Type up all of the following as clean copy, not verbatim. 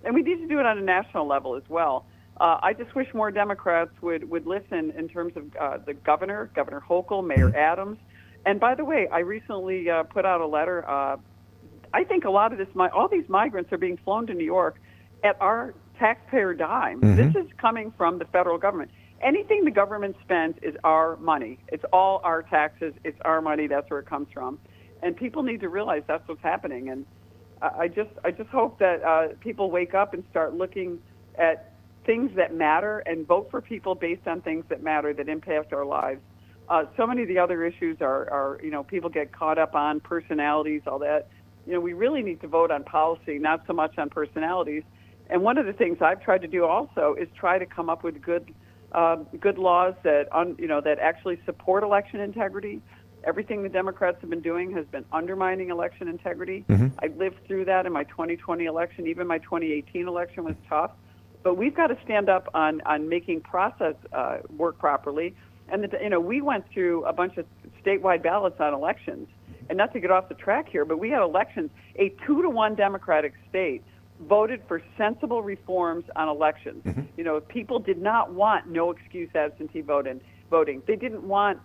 And we need to do it on a national level as well. I just wish more Democrats would listen in terms of the Governor Hochul, Mayor Adams. And by the way, I recently put out a letter. I think a lot of all these migrants are being flown to New York at our taxpayer dime. This is coming from the federal government. Anything the government spends is our money. It's all our taxes. It's our money. That's where it comes from. And people need to realize that's what's happening. And I just hope that people wake up and start looking at things that matter and vote for people based on things that matter, that impact our lives. So many of the other issues are people get caught up on personalities, all that. We really need to vote on policy, not so much on personalities. And one of the things I've tried to do also is try to come up with good laws that that actually support election integrity. Everything the Democrats have been doing has been undermining election integrity. I lived through that in my 2020 election. Even my 2018 election was tough. But we've got to stand up on making process work properly. And we went through a bunch of statewide ballots on elections. And not to get off the track here, but we had elections. A 2-to-1 Democratic state voted for sensible reforms on elections. People did not want no excuse absentee voting. They didn't want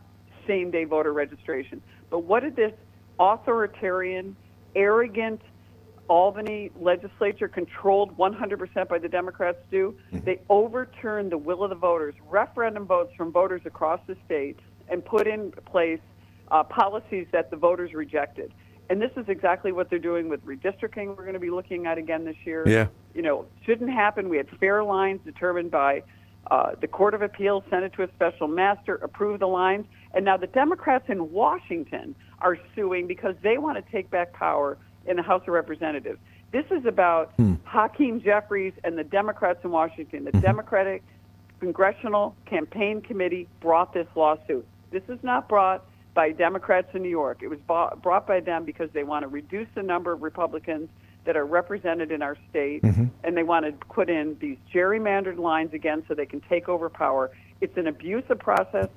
same-day voter registration. But what did this authoritarian, arrogant Albany legislature, controlled 100% by the Democrats, do? They overturned the will of the voters, referendum votes from voters across the state, and put in place policies that the voters rejected. And this is exactly what they're doing with redistricting. We're going to be looking at again this year. Yeah. Shouldn't happen. We had fair lines determined by the Court of Appeals, sent it to a special master, approved the lines. And now the Democrats in Washington are suing because they want to take back power in the House of Representatives. This is about Hakeem Jeffries and the Democrats in Washington. The Democratic Congressional Campaign Committee brought this lawsuit. This is not brought by Democrats in New York. It was brought by them because they want to reduce the number of Republicans that are represented in our state, and they want to put in these gerrymandered lines again so they can take over power. It's an abusive process,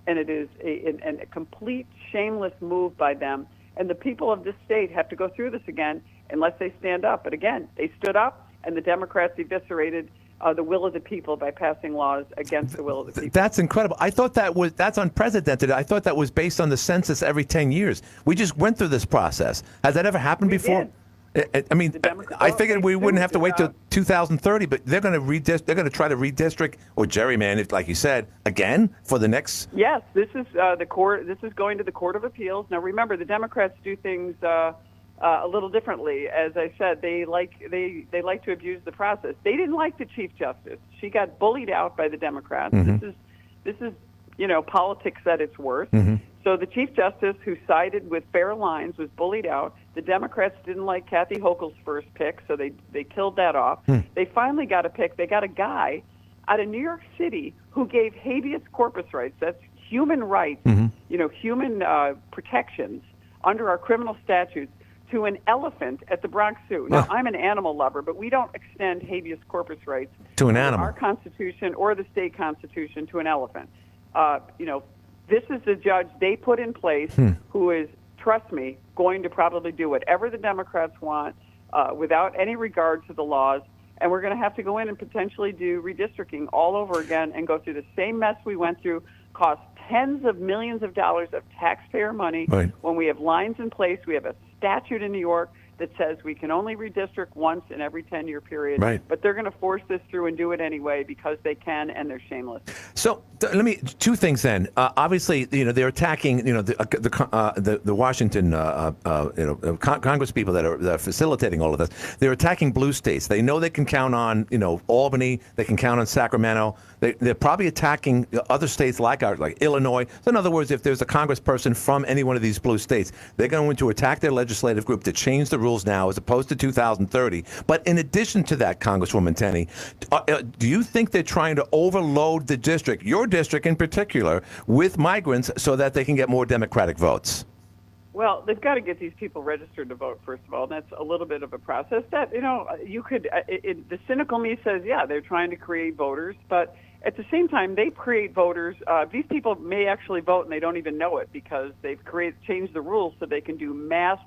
and it is a complete shameless move by them. And the people of this state have to go through this again unless they stand up. But again, they stood up, and the Democrats eviscerated the will of the people by passing laws against the will of the people. That's incredible. I thought that's unprecedented. I thought that was based on the census every 10 years. We just went through this process. Has that ever happened before? Did. I mean, I figured we wouldn't have to wait till 2030, but they're going to try to redistrict or gerrymander, like you said, again for the next. Yes, this is the court. This is going to the Court of Appeals. Now, remember, the Democrats do things a little differently. As I said, they like to abuse the process. They didn't like the Chief Justice. She got bullied out by the Democrats. This is politics at its worst. So the Chief Justice, who sided with fair lines, was bullied out. The Democrats didn't like Kathy Hochul's first pick, so they killed that off. They finally got a pick. They got a guy out of New York City who gave habeas corpus rights. That's human rights, human protections under our criminal statutes to an elephant at the Bronx Zoo. Now, I'm an animal lover, but we don't extend habeas corpus rights to an animal, our Constitution or the state Constitution, to an elephant. This is the judge they put in place who is, trust me, going to probably do whatever the Democrats want without any regard to the laws. And we're going to have to go in and potentially do redistricting all over again and go through the same mess we went through, cost tens of millions of dollars of taxpayer money. Right. When we have lines in place, we have a statute in New York that says we can only redistrict once in every 10-year period. Right. But they're going to force this through and do it anyway because they can, and they're shameless. So two things then. Obviously, they're attacking, the Washington, Congress people that are facilitating all of this. They're attacking blue states. They know they can count on, Albany. They can count on Sacramento. They're probably attacking other states like Illinois. So in other words, if there's a congressperson from any one of these blue states, they're going to attack their legislative group to change the rules now as opposed to 2030. But in addition to that, Congresswoman Tenney, do you think they're trying to overload the district, your district in particular, with migrants so that they can get more Democratic votes? Well, they've got to get these people registered to vote, first of all. And that's a little bit of a process that, you could, the cynical me says, yeah, they're trying to create voters. But at the same time, they create voters. These people may actually vote and they don't even know it because they've changed the rules so they can do mass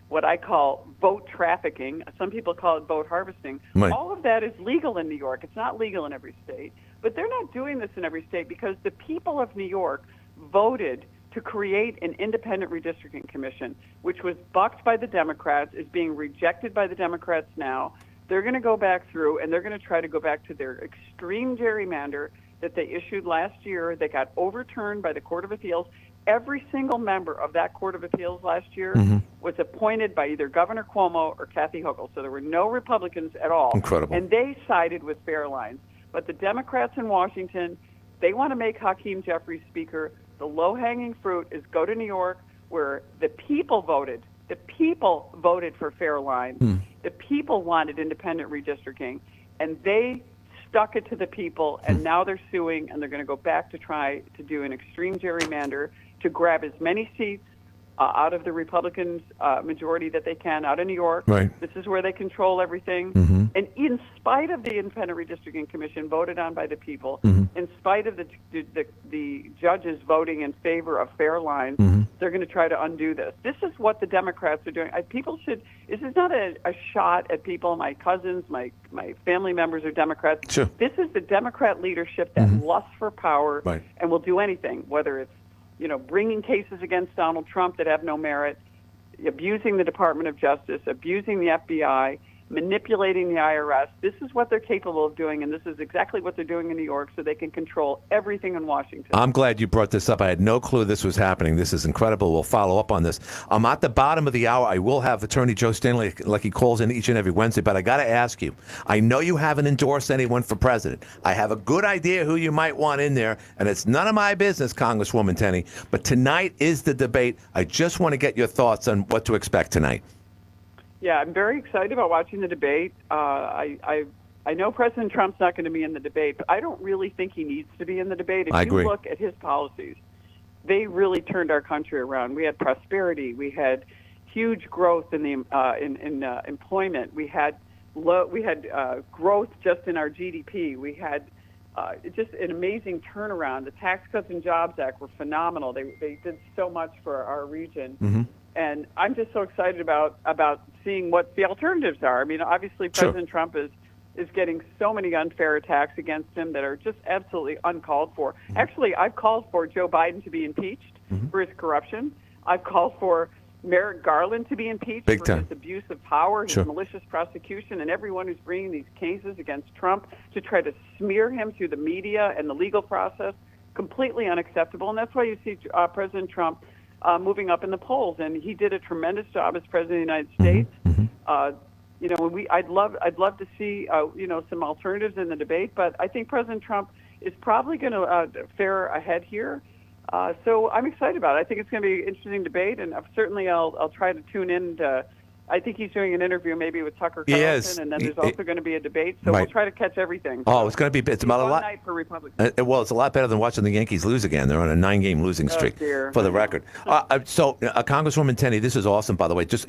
what I call vote trafficking. Some people call it vote harvesting. Right. All of that is legal in New York. It's not legal in every state. But they're not doing this in every state because the people of New York voted to create an independent redistricting commission, which was bucked by the Democrats, is being rejected by the Democrats now. They're going to go back through, and they're going to try to go back to their extreme gerrymander that they issued last year. They got overturned by the Court of Appeals. Every single member of that Court of Appeals last year was appointed by either Governor Cuomo or Kathy Hochul. So there were no Republicans at all. Incredible. And they sided with Fairlines. But the Democrats in Washington, they want to make Hakeem Jeffries Speaker. The low-hanging fruit is go to New York, where the people voted. The people voted for Fairlines. The people wanted independent redistricting, and they stuck it to the people, and now they're suing, and they're going to go back to try to do an extreme gerrymander to grab as many seats out of the Republicans' majority that they can out of New York. Right. This is where they control everything. And in spite of the Independent Redistricting Commission voted on by the people, in spite of the judges voting in favor of Fairlines, they're going to try to undo this. This is what the Democrats are doing. This is not a shot at people, my cousins, my family members are Democrats. Sure. This is the Democrat leadership that lusts for power and will do anything, whether it's bringing cases against Donald Trump that have no merit, abusing the Department of Justice, abusing the FBI, manipulating the IRS. This is what they're capable of doing, and this is exactly what they're doing in New York, so they can control everything in Washington. I'm glad you brought this up. I had no clue this was happening. This is incredible. We'll follow up on this. I'm at the bottom of the hour. I will have Attorney Joe Stanley, like he calls in each and every Wednesday, but I got to ask you, I know you haven't endorsed anyone for president. I have a good idea who you might want in there, and it's none of my business, Congresswoman Tenney, but tonight is the debate. I just want to get your thoughts on what to expect tonight. Yeah, I'm very excited about watching the debate. I know President Trump's not going to be in the debate, but I don't really think he needs to be in the debate. If I you agree. look at his policies, they really turned our country around. We had prosperity. We had huge growth in the employment. We had growth just in our GDP. We had just an amazing turnaround. The Tax Cuts and Jobs Act were phenomenal. They did so much for our region. And I'm just so excited about seeing what the alternatives are. I mean, obviously, President Trump is getting so many unfair attacks against him that are just absolutely uncalled for. Actually, I've called for Joe Biden to be impeached for his corruption. I've called for Merrick Garland to be impeached for his abuse of power, his malicious prosecution, and everyone who's bringing these cases against Trump to try to smear him through the media and the legal process. Completely unacceptable. And that's why you see President Trump moving up in the polls, and he did a tremendous job as president of the United States. I'd love to see some alternatives in the debate, but I think President Trump is probably going to fare ahead here. So I'm excited about it. I think it's going to be an interesting debate, and certainly I'll try to tune in to. I think he's doing an interview maybe with Tucker Carlson, and then there's also going to be a debate. So we'll try to catch everything. Oh, it's going to be. It's about a lot. Night for Republicans. Well, it's a lot better than watching the Yankees lose again. They're on a 9-game losing streak, for the record. So, Congresswoman Tenney, this is awesome, by the way. Just